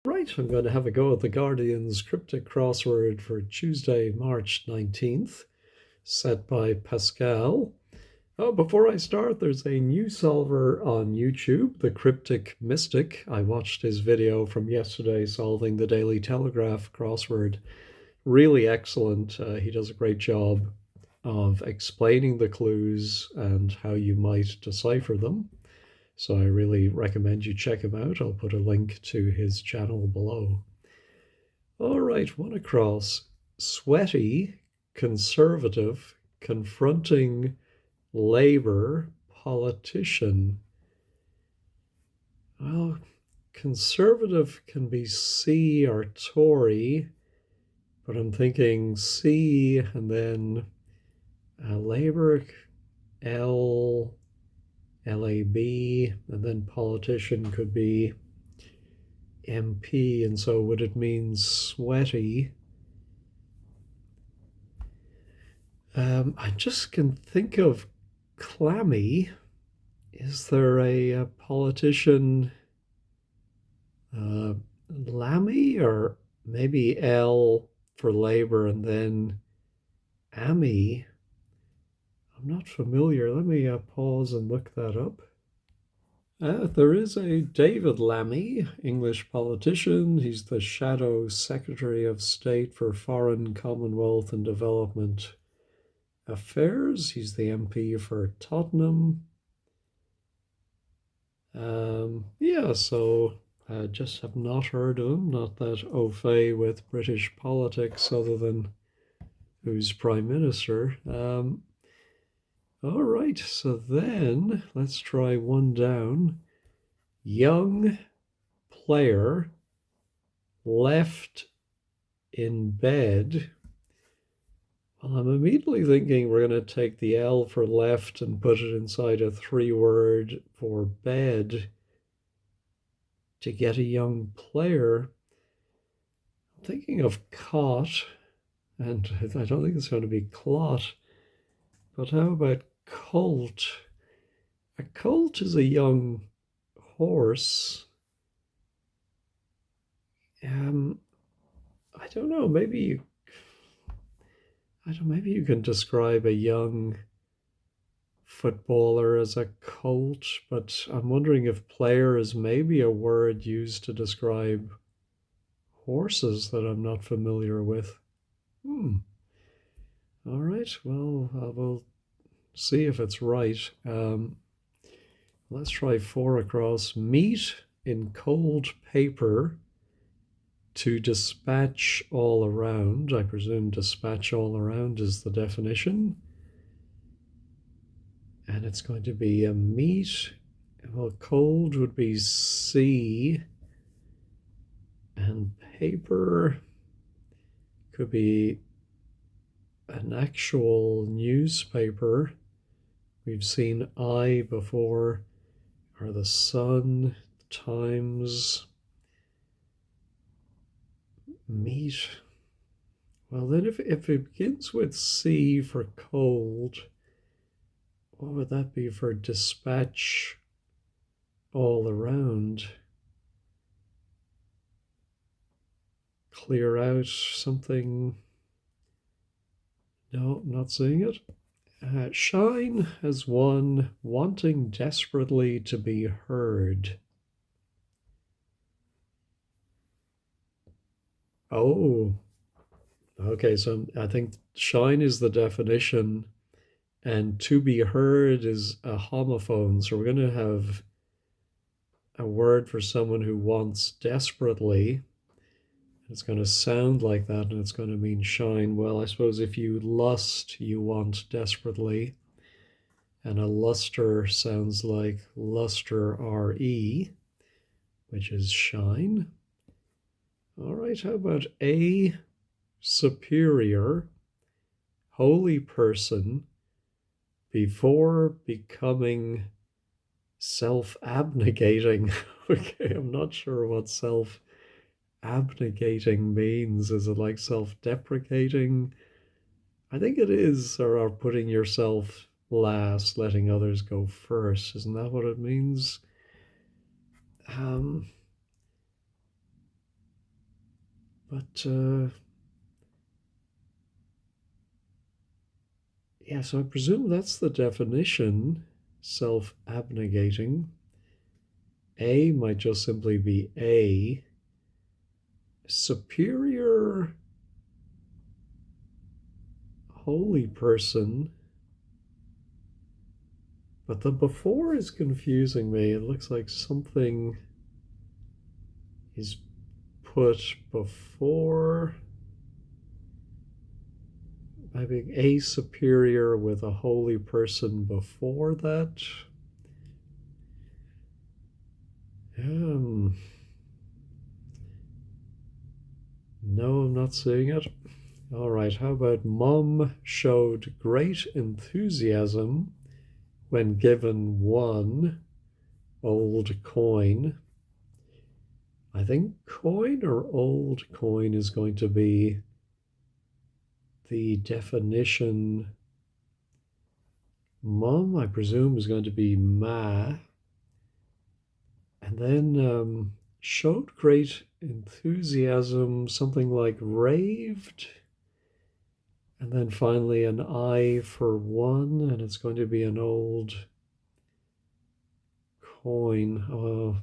Right, I'm going to have a go at the Guardian's Cryptic Crossword for Tuesday, March 19th, set by Pascal. Oh, before I start, there's a new solver on YouTube, the Cryptic Mystic. I watched his video from yesterday solving the Daily Telegraph crossword. Really excellent. He does a great job of explaining the clues and how you might decipher them. So I really recommend you check him out. I'll put a link to his channel below. All right, one across. Sweaty, conservative, confronting, labor, politician. Well, conservative can be C or Tory, but I'm thinking C and then labor, L, LAB, and then politician could be MP, and so would it mean sweaty? I just can think of clammy. Is there a politician, Lammy, or maybe L for Labour and then Ammy? I'm not familiar. Let me pause and look that up. There is a David Lammy, English politician. He's the Shadow Secretary of State for Foreign, Commonwealth and Development Affairs. He's the MP for Tottenham. Yeah, so I just have not heard of him, not that au fait with British politics other than who's Prime Minister. All right, so then let's try one down. Young player left in bed. Well, I'm immediately thinking we're going to take the L for left and put it inside a three-word for bed to get a young player. I'm thinking of cot, and I don't think it's going to be clot, but how about colt? A colt is a young horse. I don't know, maybe you can describe a young footballer as a colt, but I'm wondering if player is maybe a word used to describe horses that I'm not familiar with. All right, well, we'll see if it's right. Let's try four across. Meat in cold paper to dispatch all around. I presume dispatch all around is the definition. And it's going to be a meat. Well, cold would be C. And paper could be an actual newspaper. We've seen I before, or the Sun, Times, meat. Well, then if it begins with C for cold, what would that be for dispatch all around? Clear out something. No, not seeing it. Shine as one wanting desperately to be heard. Oh, okay. So I think shine is the definition, and to be heard is a homophone. So we're going to have a word for someone who wants desperately. It's going to sound like that, and it's going to mean shine. Well, I suppose if you lust, you want desperately. And a luster sounds like luster, R-E, which is shine. All right, how about a superior, holy person before becoming self-abnegating? Okay, I'm not sure what self-abnegating means. Is it like self-deprecating? I think it is, or putting yourself last, letting others go first. Isn't that what it means? Um, But yeah, so I presume that's the definition, self-abnegating. A might just simply be a superior holy person. But the before is confusing me. It looks like something is put before. Maybe a superior with a holy person before that. Um, no, I'm not seeing it. All right, how about Mom showed great enthusiasm when given one old coin. I think coin or old coin is going to be the definition. Mom, I presume, is going to be ma. And then showed great enthusiasm, something like raved. And then finally an I for one, and it's going to be an old coin.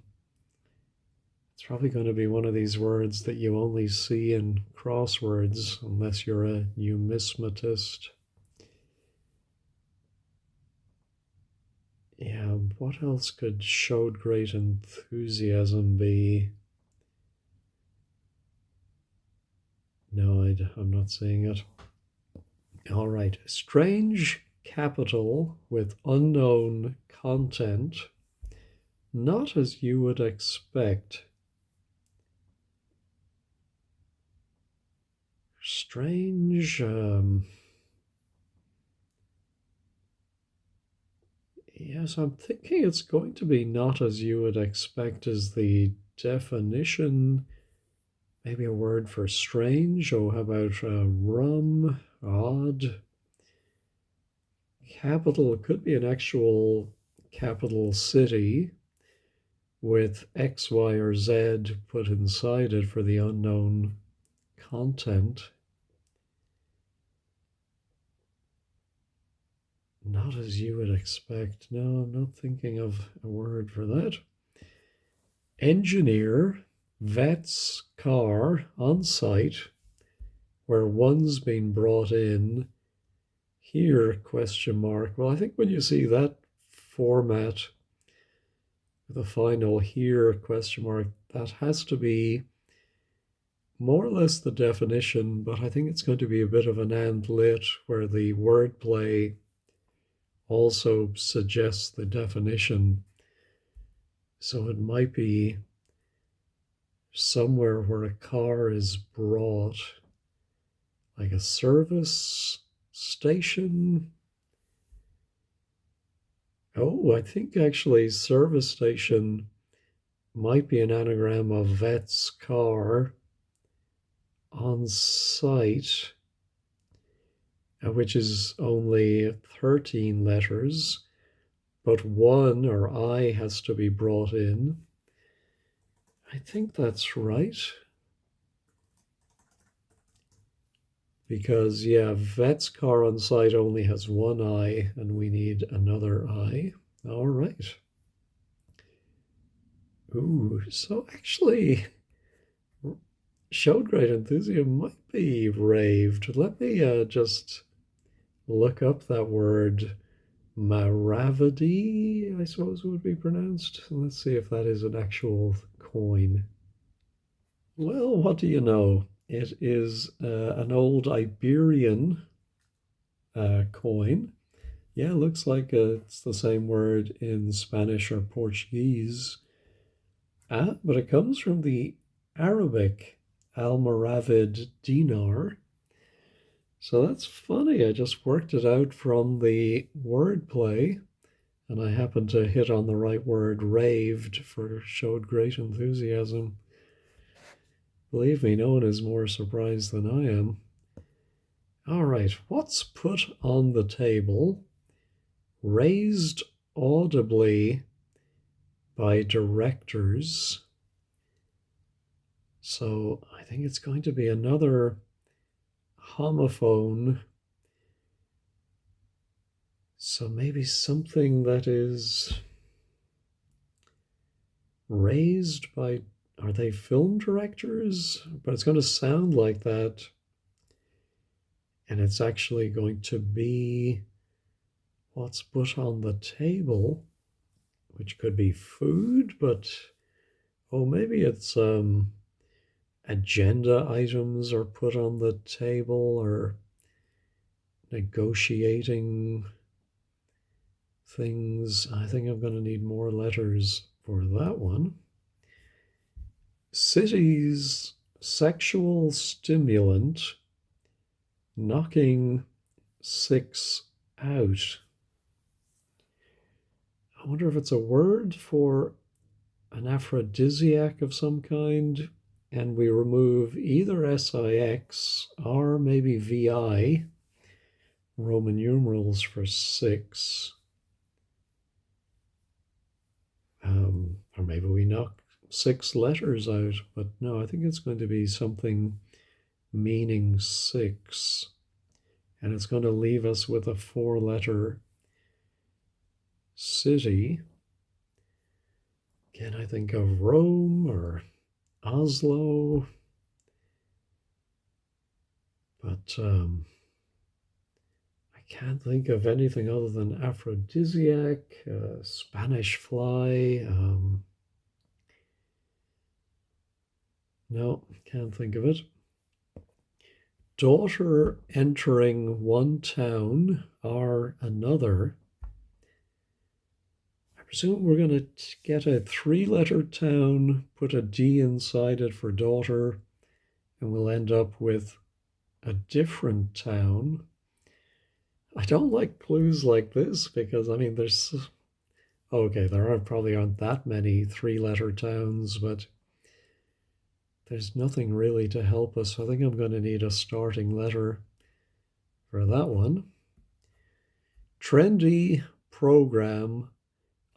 It's probably going to be one of these words that you only see in crosswords unless you're a numismatist. Yeah, what else could showed great enthusiasm be? No, I'm not seeing it. All right, strange capital with unknown content, not as you would expect. Strange. Yes, I'm thinking it's going to be not as you would expect as the definition. Maybe a word for strange. Oh, how about rum, odd? Capital could be an actual capital city with X, Y, or Z put inside it for the unknown content. Not as you would expect. No, I'm not thinking of a word for that. Engineer vets car on site where one's been brought in. Here, question mark. Well, I think when you see that format, the final here, question mark, that has to be more or less the definition, but I think it's going to be a bit of an and lit where the wordplay also suggests the definition. So it might be somewhere where a car is brought, like a service station. Oh, I think actually service station might be an anagram of vet's car on site, which is only 13 letters, but one or I has to be brought in. I think that's right. Because, yeah, vet's car on site only has one I, and we need another I. All right. Ooh, so actually, showed great enthusiasm might be raved. Let me just look up that word. Maravidi, I suppose it would be pronounced. Let's see if that is an actual coin. Well, what do you know? It is an old Iberian coin. Yeah, looks like it's the same word in Spanish or Portuguese. But it comes from the Arabic Almoravid dinar. So that's funny. I just worked it out from the wordplay, and I happened to hit on the right word, raved, for showed great enthusiasm. Believe me, no one is more surprised than I am. All right, what's put on the table? Raised audibly by directors. So I think it's going to be another homophone. So maybe something that is raised by, are they film directors? But it's going to sound like that. And it's actually going to be what's put on the table, which could be food, but oh, maybe it's agenda items are put on the table or negotiating things. I think I'm going to need more letters for that one. City's sexual stimulant knocking 6 out. I wonder if it's a word for an aphrodisiac of some kind, and we remove either SIX or maybe VI, Roman numerals for 6. Or maybe we knock 6 letters out, but no, I think it's going to be something meaning 6. And it's going to leave us with a 4-letter city. Can I think of Rome or Oslo? But I can't think of anything other than aphrodisiac, Spanish fly. No, can't think of it. Daughter entering one town or another. I presume we're going to get a 3-letter town, put a D inside it for daughter, and we'll end up with a different town. I don't like clues like this because, I mean, there's, okay, probably aren't that many 3-letter towns, but there's nothing really to help us. I think I'm going to need a starting letter for that one. Trendy program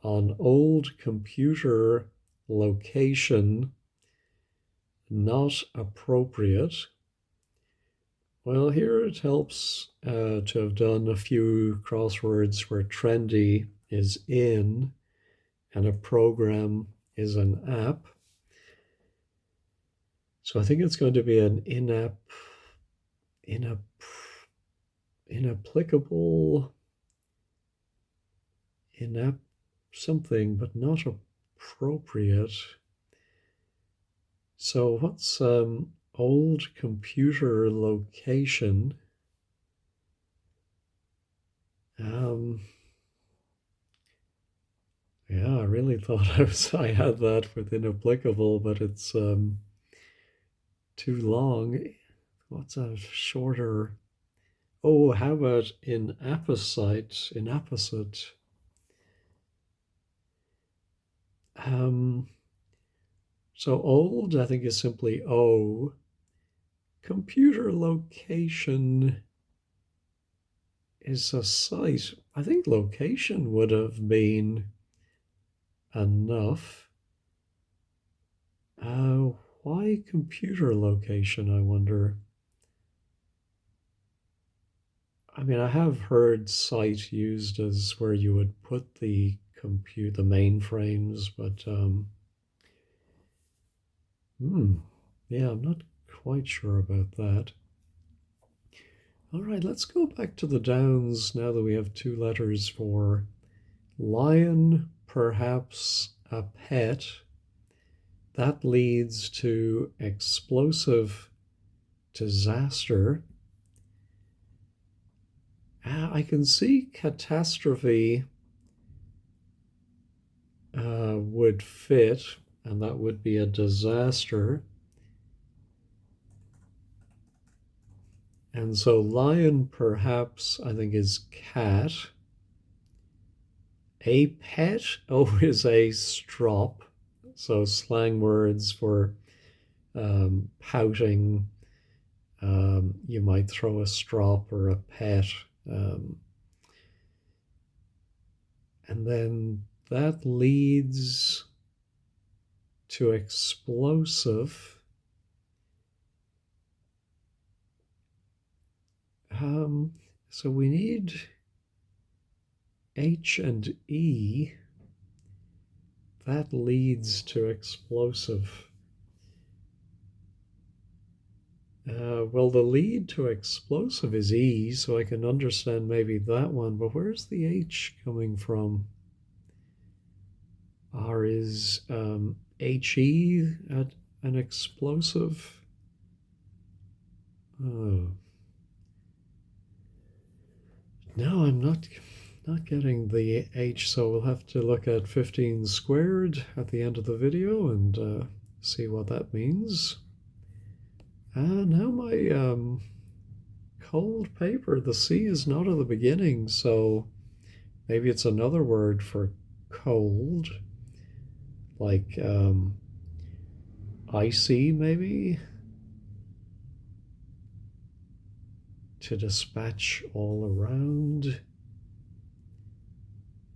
on old computer location not appropriate. Well, here it helps to have done a few crosswords where trendy is in and a program is an app. So I think it's going to be an inapplicable, inept something, but not appropriate. So what's old computer location? Yeah, I really thought I had that with inapplicable, but it's too long. What's a shorter? Oh, how about inapposite? Inapposite. So old, I think, is simply O. Computer location is a site. I think location would have been enough. Why computer location, I wonder? I mean, I have heard site used as where you would put the mainframes, but yeah, I'm not quite sure about that. All right, let's go back to the Downs now that we have 2 letters for lion, perhaps a pet. That leads to explosive disaster. I can see catastrophe would fit, and that would be a disaster. And so lion, perhaps, I think is cat. A pet, oh, is a strop. So slang words for pouting. You might throw a strop or a pet. And then that leads to explosive. So we need H and E. That leads to explosive. Well, the lead to explosive is E, so I can understand maybe that one, but where's the H coming from? R is HE at an explosive? Oh. No, I'm not getting the H, so we'll have to look at 15 squared at the end of the video and see what that means. Now my cold paper, the C is not at the beginning, so maybe it's another word for cold, like icy maybe, to dispatch all around.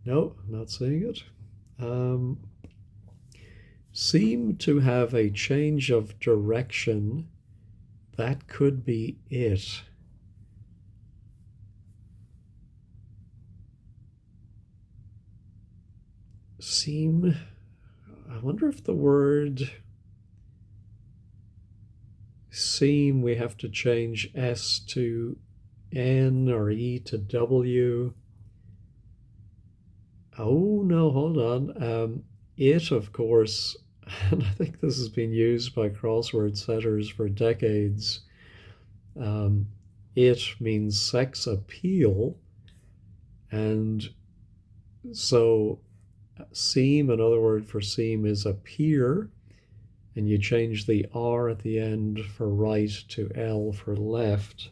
No, I'm not seeing it. Seem to have a change of direction. That could be it. Seem, I wonder if the word seem, we have to change S to N or E to W. Oh no, hold on. It, of course, and I think this has been used by crossword setters for decades. It means sex appeal, and so seem, another word for seem, is appear, and you change the R at the end for right to L for left,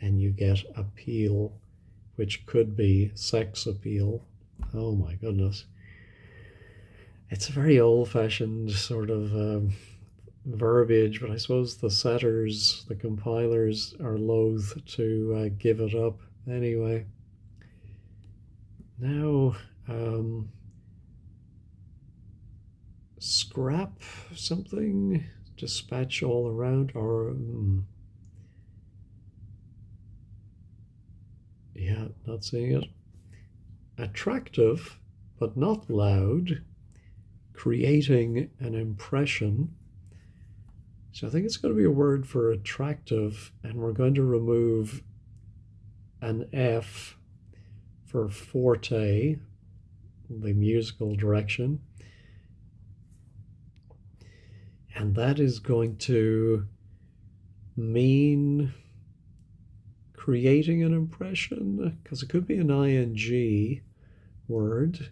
and you get appeal, which could be sex appeal. Oh my goodness. It's a very old-fashioned sort of verbiage, but I suppose the setters, the compilers, are loath to give it up anyway. Now, scrap something, dispatch all around, or yeah, not seeing it. Attractive, but not loud, creating an impression. So I think it's going to be a word for attractive, and we're going to remove an F for forte, the musical direction. And that is going to mean creating an impression, because it could be an ing word.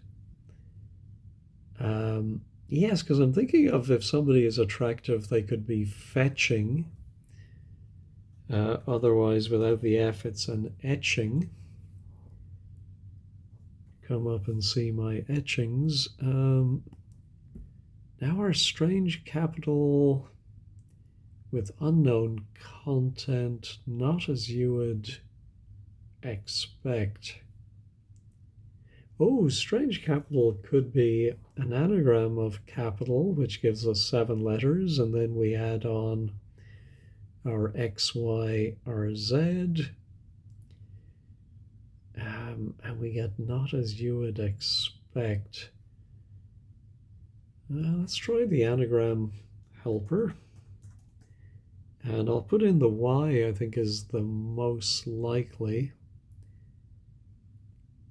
Yes, because I'm thinking of if somebody is attractive, they could be fetching. Otherwise, without the F, it's an etching. Come up and see my etchings. Now our strange capital with unknown content, not as you would expect. Oh, strange capital could be an anagram of capital, which gives us 7 letters, and then we add on our X, Y, our Z, and we get not as you would expect. Let's try the anagram helper. And I'll put in the Y, I think is the most likely,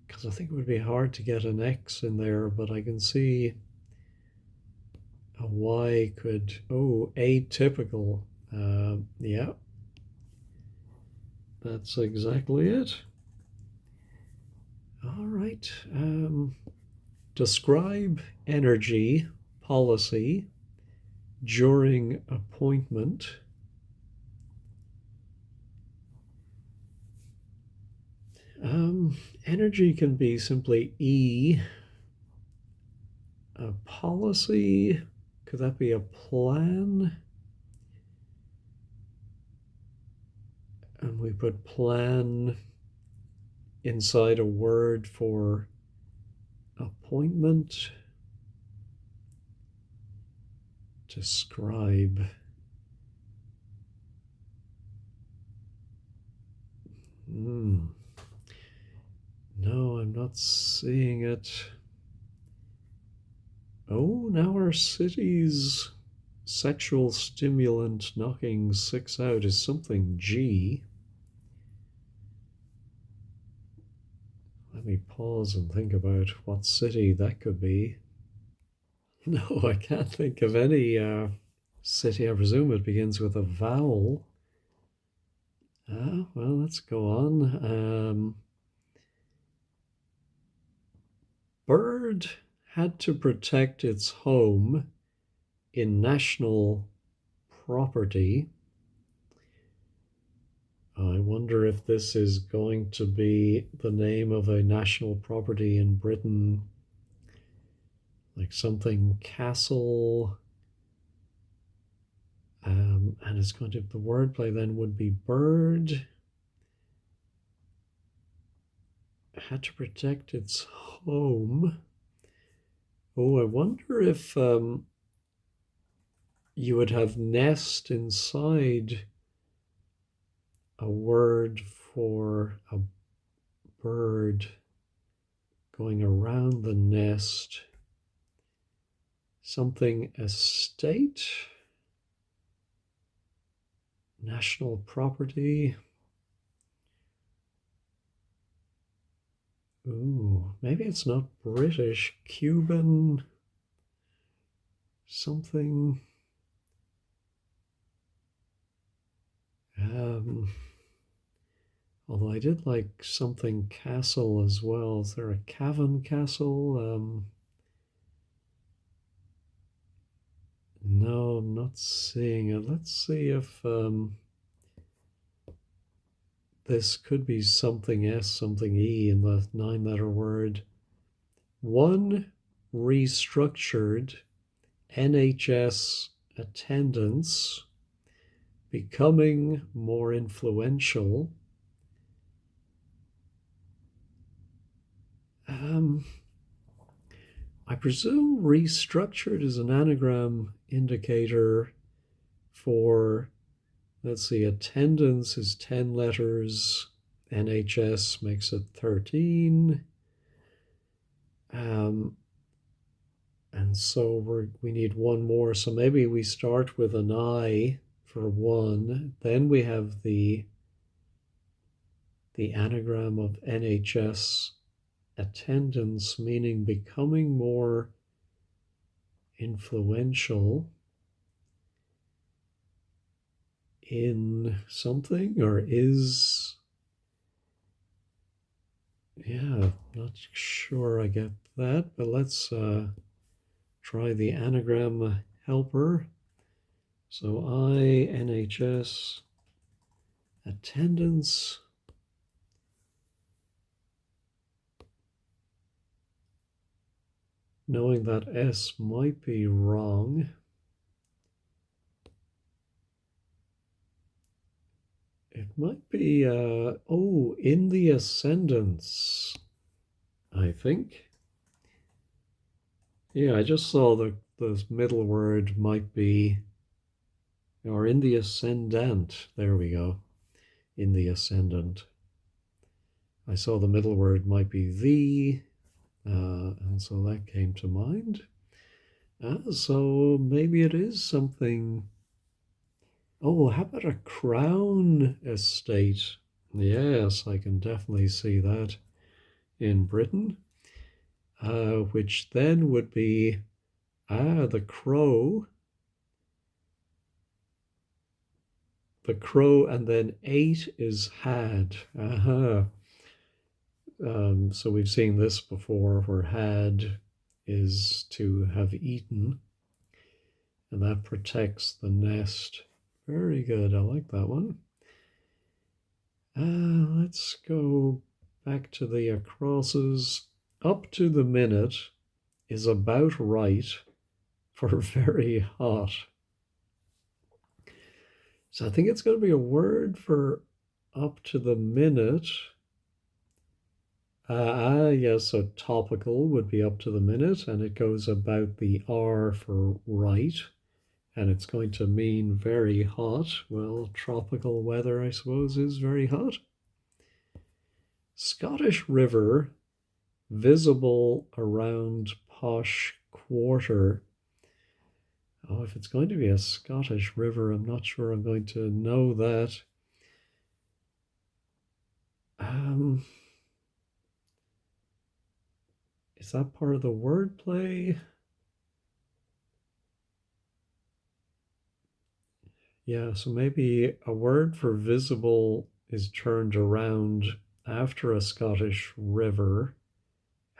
because I think it would be hard to get an X in there, but I can see a Y could, oh, atypical. Yeah, that's exactly it. All right. Describe energy policy during appointment. Energy can be simply E. A policy, could that be a plan? And we put plan inside a word for appointment. Describe. Hmm. No, I'm not seeing it. Oh, now our city's sexual stimulant knocking six out is something G. Let me pause and think about what city that could be. No, I can't think of any city. I presume it begins with a vowel. Well, let's go on. Bird had to protect its home in national property. I wonder if this is going to be the name of a national property in Britain, like something castle. And it's going to, the wordplay then would be bird had to protect its home. Oh, I wonder if you would have nest inside a word for a bird going around the nest. Something estate, national property. Ooh, maybe it's not British, Cuban, something. Um, Although I did like something castle as well. Is there a Cavan castle? No, I'm not seeing it. Let's see if this could be something S, something E in the nine-letter word. One restructured NHS attendance becoming more influential. I presume restructured is an anagram indicator for, let's see, attendance is 10 letters, NHS makes it 13. And so we need one more. So maybe we start with an I for one. Then we have the anagram of NHS attendance, meaning becoming more influential in something, or is, yeah, not sure I get that, but let's try the anagram helper. So I, NHS, attendance. Knowing that S might be wrong. It might be, in the ascendance, I think. Yeah, I just saw the middle word might be, or in the ascendant. There we go. In the ascendant. I saw the middle word might be the, and so that came to mind. So maybe it is something. Oh, how about a crown estate? Yes, I can definitely see that in Britain, which then would be the crow, and then eight is had. So we've seen this before, where had is to have eaten, and that protects the nest. Very good. I like that one. Let's go back to the crosses. Up to the minute is about right for very hot. So I think it's going to be a word for up to the minute. Yes, so topical would be up to the minute, and it goes about the R for right, and it's going to mean very hot. Well, tropical weather, I suppose, is very hot. Scottish river visible around posh quarter. Oh, if it's going to be a Scottish river, I'm not sure I'm going to know that. Um, is that part of the wordplay? Yeah, so maybe a word for visible is turned around after a Scottish river,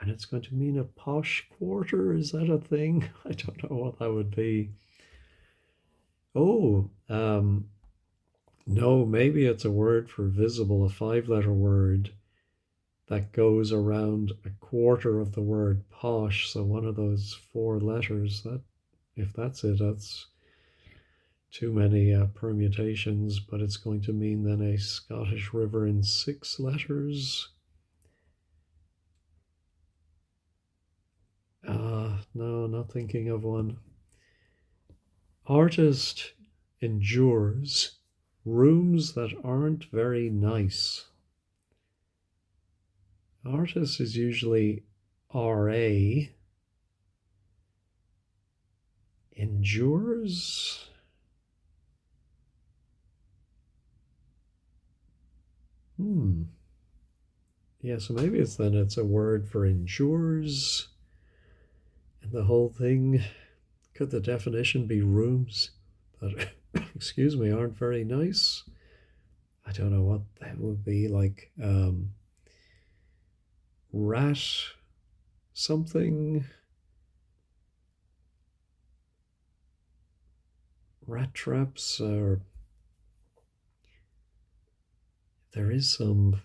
and it's going to mean a posh quarter. Is that a thing? I don't know what that would be. Oh, no, maybe it's a word for visible, a five-letter word that goes around a quarter of the word posh. So one of those four letters. That, if that's it, that's too many permutations, but it's going to mean then a Scottish river in six letters. No, not thinking of one. Artist endures rooms that aren't very nice. Artist is usually RA. Endures? Yeah, so maybe it's a word for endures. And the whole thing, could the definition be rooms that, excuse me, aren't very nice? I don't know what that would be like. Rat something, rat traps, or there is some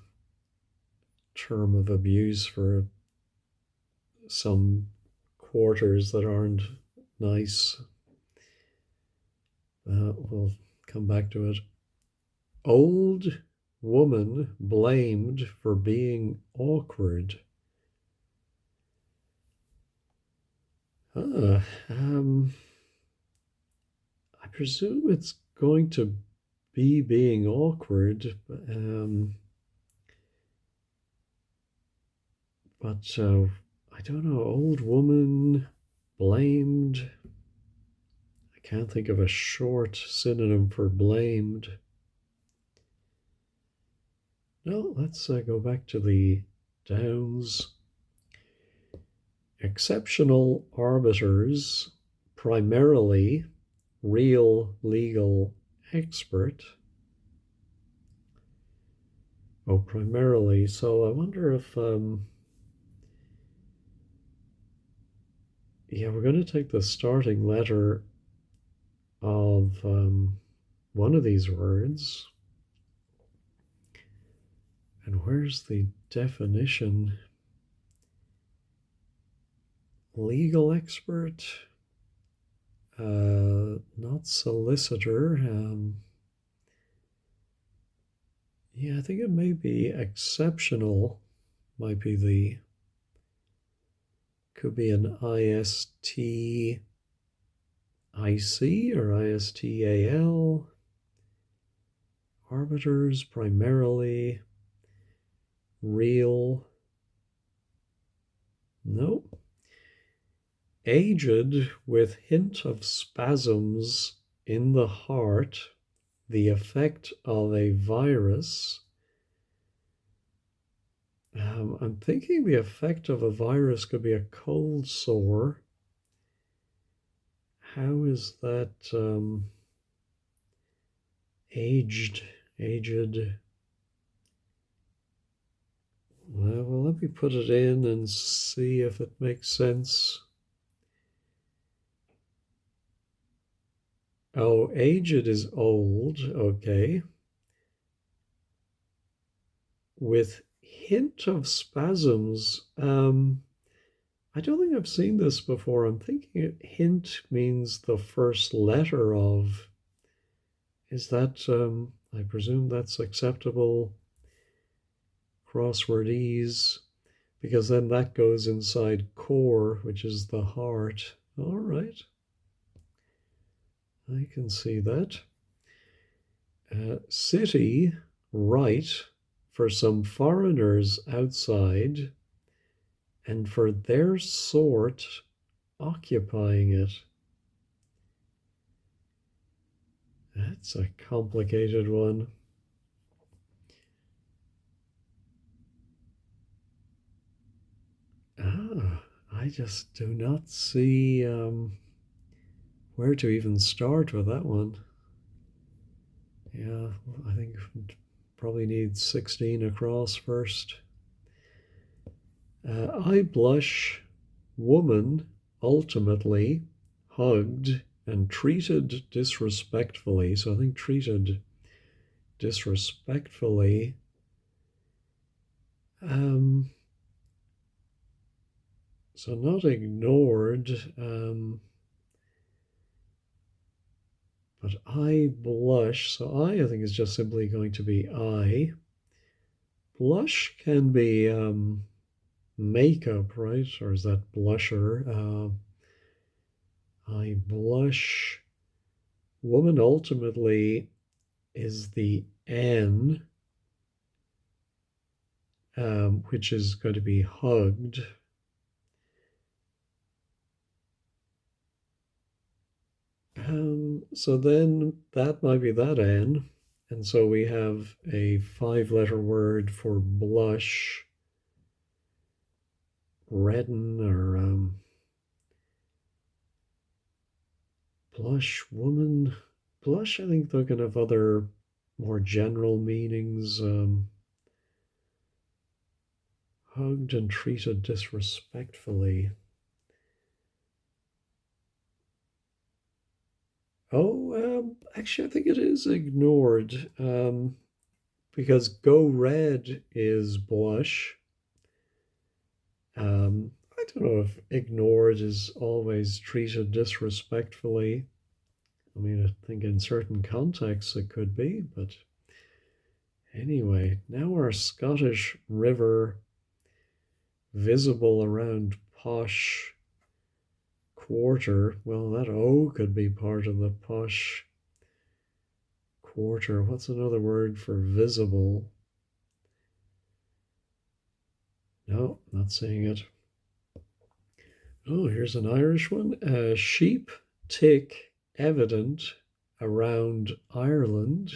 term of abuse for some quarters that aren't nice. We'll come back to it. Old woman blamed for being awkward. Ah, I presume it's going to be being awkward, but I don't know. Old woman blamed. I can't think of a short synonym for blamed. No, let's go back to the Downs. Exceptional arbiters, primarily real legal expert. Oh, primarily. So I wonder if, yeah, we're going to take the starting letter of one of these words. And where's the definition? Legal expert, not solicitor. Yeah, I think it may be exceptional, might be the, could be an ISTIC or ISTAL. Arbiters, primarily real. Nope. Aged with hint of spasms in the heart, the effect of a virus. I'm thinking the effect of a virus could be a cold sore. How is that aged? Well, let me put it in and see if it makes sense. Oh, aged is old, okay. With hint of spasms, I don't think I've seen this before. I'm thinking hint means the first letter of. Is that, I presume that's acceptable? Crossword ease, because then that goes inside core, which is the heart. All right, I can see that. City, right, for some foreigners outside and for their sort occupying it. That's a complicated one. I just do not see where to even start with that one. Yeah, I think probably need 16 across first. I blush, woman, ultimately, hugged and treated disrespectfully. So I think treated disrespectfully. Um, so not ignored, but I blush. So I think is just simply going to be I. Blush can be makeup, right? Or is that blusher? I blush. Woman ultimately is the N, which is going to be hugged. So then that might be that N. And so we have a 5-letter word for blush, redden, or blush, woman. Blush, I think they're going to have other more general meanings. Hugged and treated disrespectfully. Oh, actually, I think it is ignored because go red is blush. I don't know if ignored is always treated disrespectfully. I mean, I think in certain contexts it could be, but anyway, now our Scottish river visible around posh quarter. Well, that O could be part of the posh quarter. What's another word for visible? No, not seeing it. Oh, here's an Irish one. Sheep tick evident around Ireland.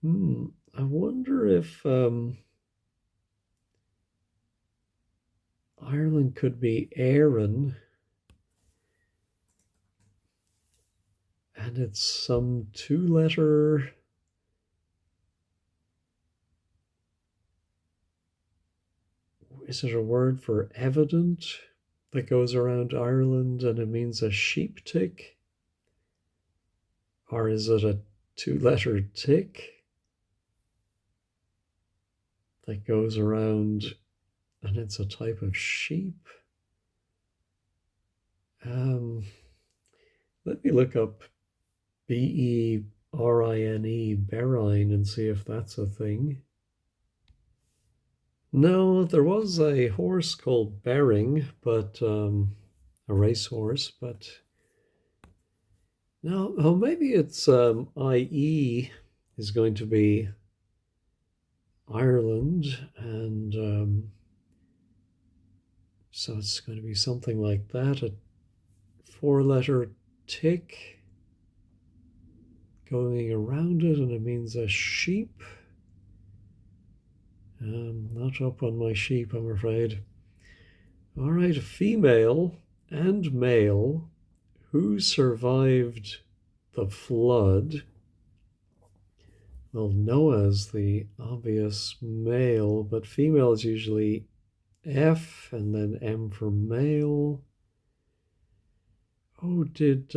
I wonder if Ireland could be Éireann, and it's some 2-letter. Is it a word for evident that goes around Ireland and it means a sheep tick? Or is it a 2-letter tick that goes around and it's a type of sheep? Let me look up Berine, berine, and see if that's a thing. No, there was a horse called Bering, but a racehorse, but no, oh, maybe it's IE is going to be Ireland, and so it's going to be something like that, a 4-letter tick going around it, and it means a sheep. Not up on my sheep, I'm afraid. All right, female and male who survived the flood. Well, Noah's the obvious male, but female is usually F and then M for male. Oh, did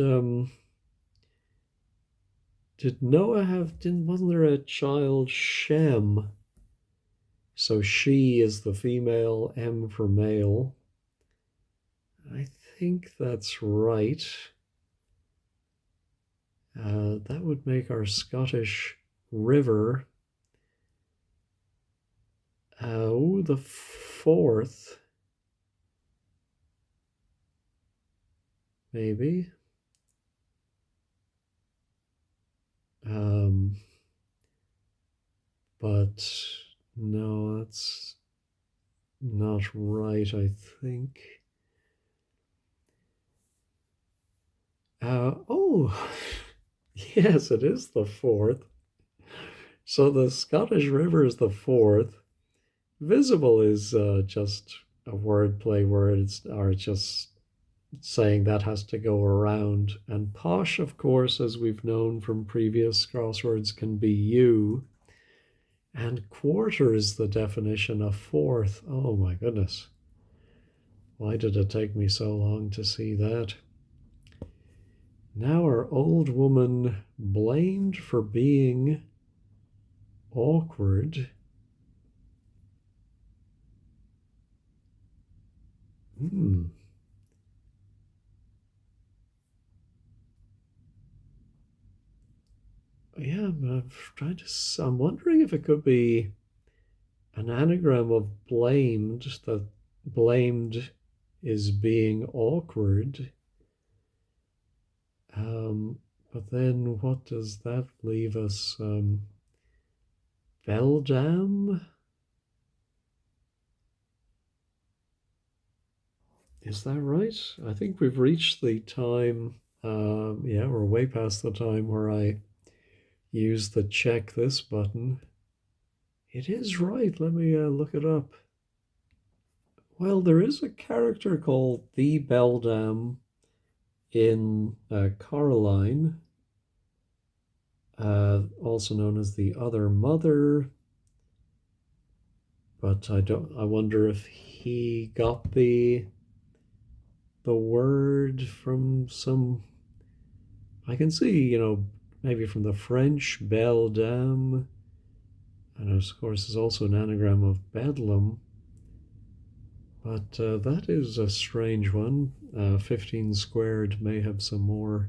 Noah have, wasn't there a child Shem? So she is the female, M for male. I think that's right. That would make our Scottish river the 4th, maybe. no, that's not right, I think. Oh, yes, it is the Forth. So the Scottish River is the Forth. Visible is just a wordplay words are just saying that has to go around. And posh, of course, as we've known from previous crosswords, can be you. And quarter is the definition of fourth. Oh my goodness. Why did it take me so long to see that? Now our old woman blamed for being awkward. Hmm. Yeah, I'm wondering if it could be an anagram of blamed, that blamed is being awkward. But then what does that leave us? Beldam? Is that right? I think we've reached the time. Yeah, we're way past the time where I use the check this button. It is right. Let me look it up. Well, there is a character called the Beldam in Coraline, also known as the Other Mother. But I don't. I wonder if he got the word from some. I can see, maybe from the French Beldam, and of course, is also an anagram of Bedlam. But that is a strange one. 15 squared may have some more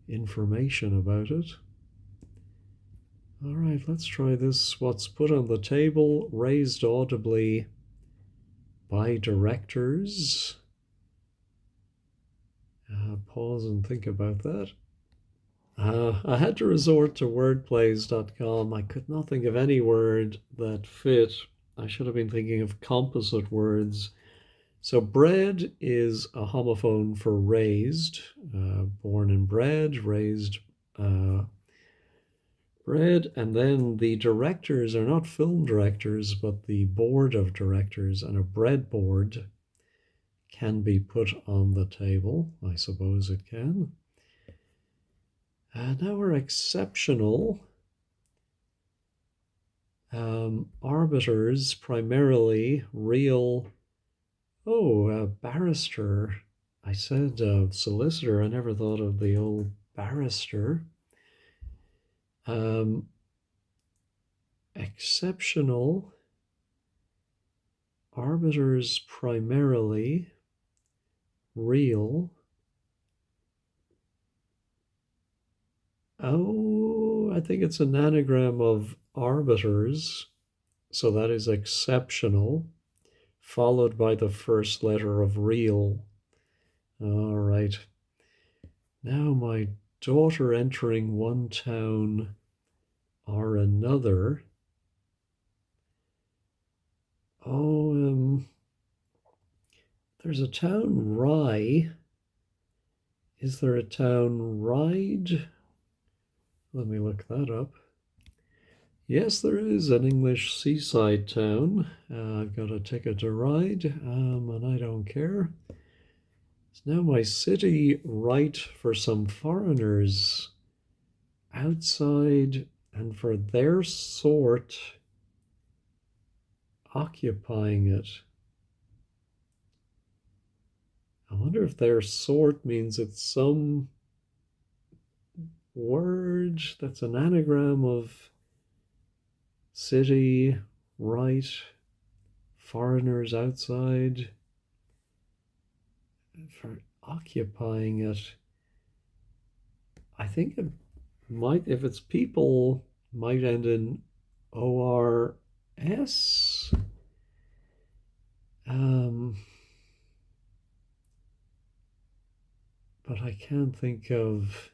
information about it. All right, let's try this. What's put on the table, raised audibly by directors. Pause and think about that. I had to resort to wordplays.com. I could not think of any word that fit. I should have been thinking of composite words. So bred is a homophone for raised, born and bred, raised, bred. And then the directors are not film directors, but the board of directors, and a breadboard can be put on the table. I suppose it can. Now we're exceptional. Arbiters, primarily real. Oh, barrister. I said solicitor. I never thought of the old barrister. Exceptional. Arbiters, primarily real. Oh, I think it's an anagram of arbiters. So that is exceptional, followed by the first letter of real. All right. Now my daughter entering one town or another. Oh, there's a town Rye. Is there a town Ride? Let me look that up. Yes, there is an English seaside town. I've got a ticket to ride, and I don't care. It's now my city right for some foreigners outside and for their sort occupying it. I wonder if their sort means it's some word that's an anagram of city, right, foreigners outside, for occupying it. I think it might, if it's people, might end in ORS. But I can't think of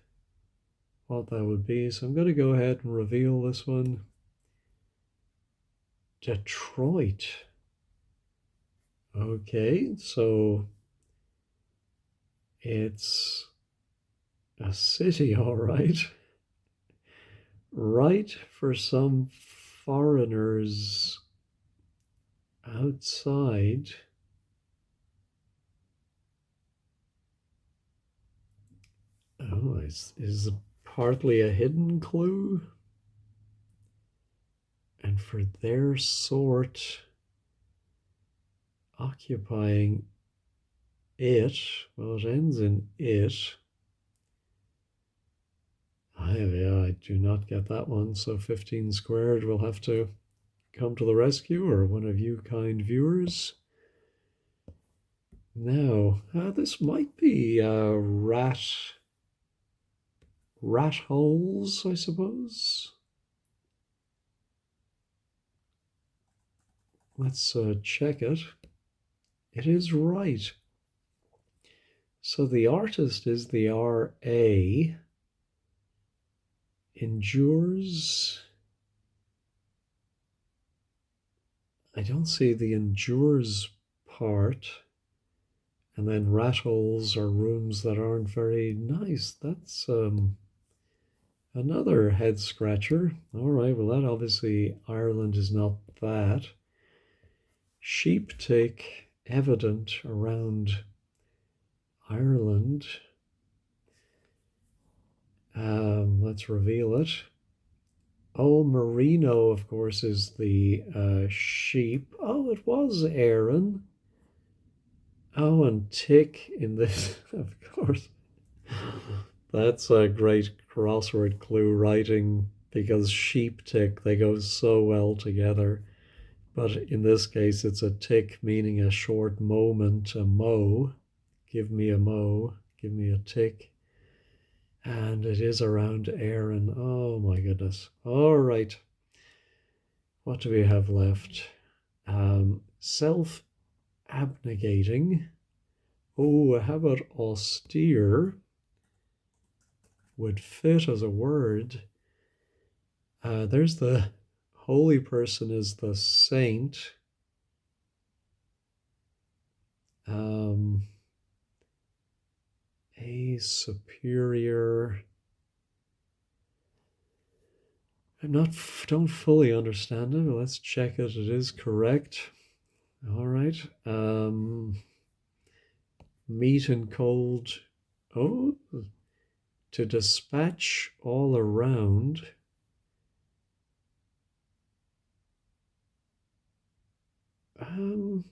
what that would be. So I'm going to go ahead and reveal this one. Detroit. Okay, so it's a city, all right. Right for some foreigners outside. Oh, is partly a hidden clue? And for their sort occupying it, well, it ends in it. I do not get that one. So 15 squared will have to come to the rescue, or one of you kind viewers. Now, this might be rat holes, I suppose. Let's check it. It is right. So the artist is the R.A. Endures. I don't see the endures part. And then rat holes are rooms that aren't very nice. That's another head scratcher. All right, well, that obviously Ireland is not that. Sheep tick evident around Ireland. Let's reveal it. Oh, merino, of course, is the sheep. Oh, it was Aaron. Oh, and tick in this, of course. That's a great crossword clue writing because sheep tick, they go so well together. But in this case, it's a tick meaning a short moment, a mo. Give me a mo, give me a tick. And it is around Aaron. Oh my goodness. All right. What do we have left? Self abnegating. Oh, how about austere? Would fit as a word. There's the holy person is the saint. A superior. Don't fully understand it, but let's check it. It is correct. All right. Meat and cold. Oh, to dispatch all around. I'm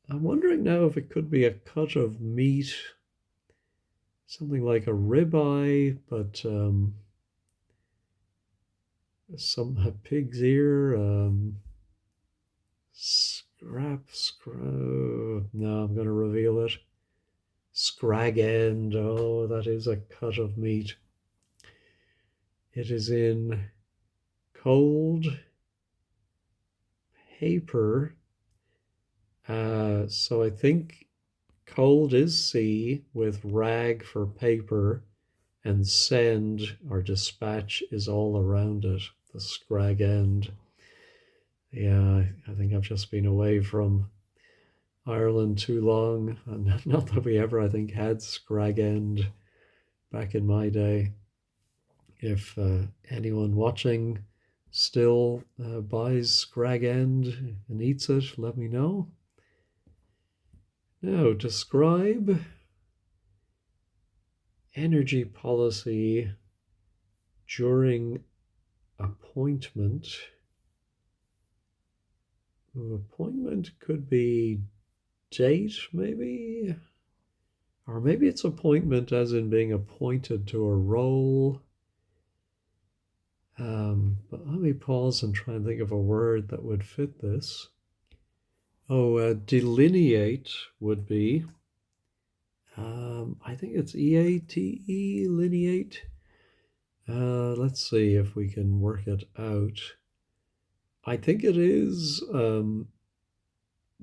wondering now if it could be a cut of meat, something like a ribeye, but a pig's ear, scrap. No, I'm going to reveal it. Scrag end. Oh, that is a cut of meat. It is in cold paper. So I think cold is C with rag for paper, and send or dispatch is all around it, the scrag end. Yeah, I think I've just been away from Ireland too long, and not that we ever, I think, had scrag end back in my day. If anyone watching still buys scrag end and eats it, let me know. Now, describe energy policy during appointment. Appointment could be date, maybe? Or maybe it's appointment as in being appointed to a role. But let me pause and try and think of a word that would fit this. Oh, delineate would be. I think it's EATE, lineate. Let's see if we can work it out. I think it is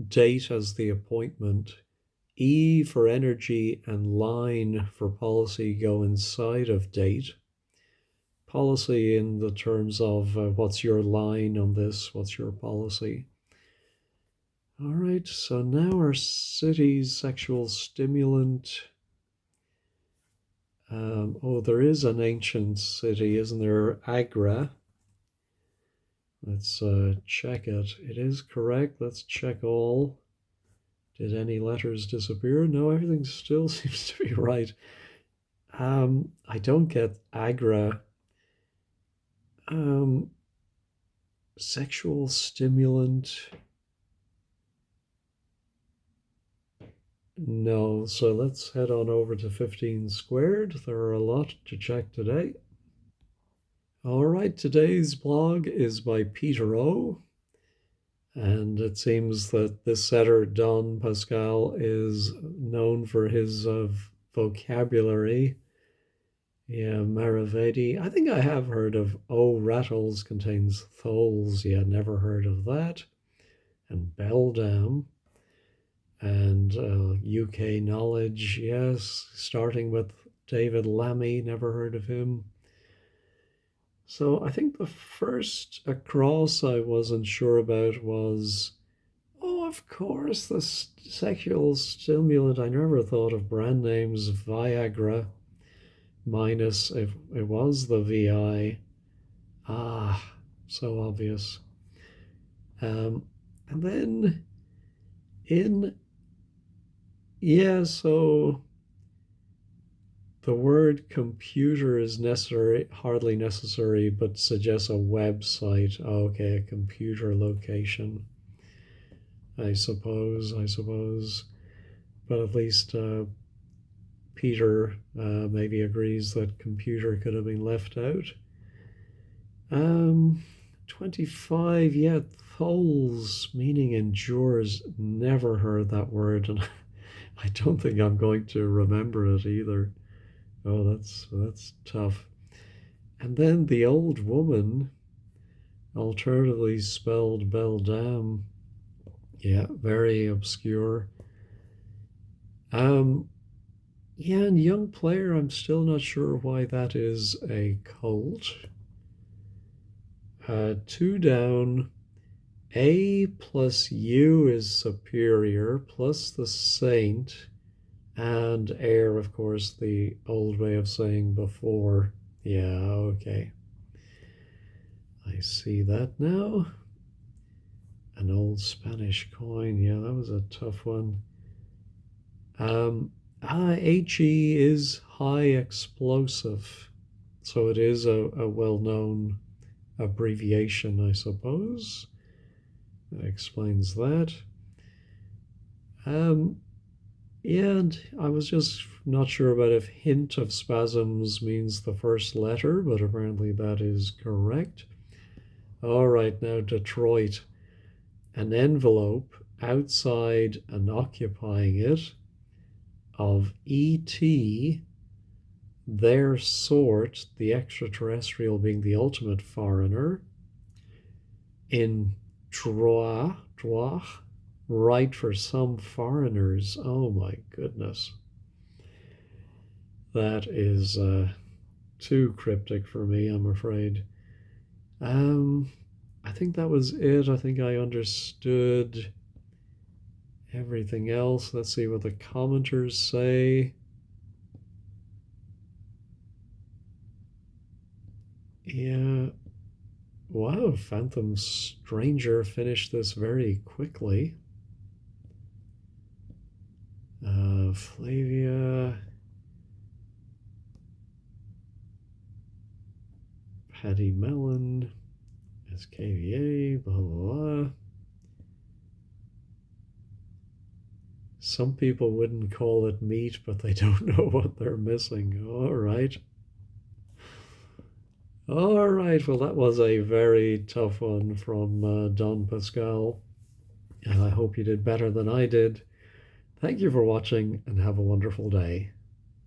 date as the appointment. E for energy and line for policy go inside of date. Policy in the terms of what's your line on this, what's your policy. All right, so now our city's sexual stimulant. Oh, there is an ancient city, isn't there? Agra. Let's check it. It is correct. Let's check all. Did any letters disappear? No, everything still seems to be right. I don't get Agra. Um, Sexual stimulant. No, so let's head on over to 15 squared. There are a lot to check today. All right, today's blog is by Peter O. And it seems that this setter, Don Pascal, is known for his vocabulary. Yeah, Maravedi. I think I have heard of O rattles contains tholes. Yeah, never heard of that. And Beldam. And UK knowledge, yes, starting with David Lammy, never heard of him. So I think the first across I wasn't sure about was, oh, of course, the sexual stimulant. I never thought of brand names Viagra minus if it was the VI. Ah, so obvious. And then in, yeah, so the word computer is necessary, hardly necessary, but suggests a website. Okay, a computer location. I suppose. But at least Peter maybe agrees that computer could have been left out. Um, 25, yeah, tholes, meaning endures. Never heard that word, and I don't think I'm going to remember it either. Oh, that's tough. And then the old woman, alternatively spelled Beldam. Yeah, very obscure. Um, yeah, and young player, I'm still not sure why that is a cult. Two down. A plus U is superior, plus the saint, and heir, of course, the old way of saying before. Yeah, okay. I see that now. An old Spanish coin. Yeah, that was a tough one. HE is high explosive. So it is a well known abbreviation, I suppose. That explains that. Yeah, and I was just not sure about if hint of spasms means the first letter, but apparently that is correct. All right, now Detroit. An envelope outside and occupying it of ET, their sort, the extraterrestrial being the ultimate foreigner, in droit, right for some foreigners. Oh my goodness. That is too cryptic for me, I'm afraid. Um, I think that was it. I think I understood everything else. Let's see what the commenters say. Yeah. Wow, Phantom Stranger finished this very quickly. Flavia. Patty Mellon. SKVA. Blah, blah, blah. Some people wouldn't call it meat, but they don't know what they're missing. All right. All right. Well, that was a very tough one from Don Pascal. And I hope you did better than I did. Thank you for watching and have a wonderful day.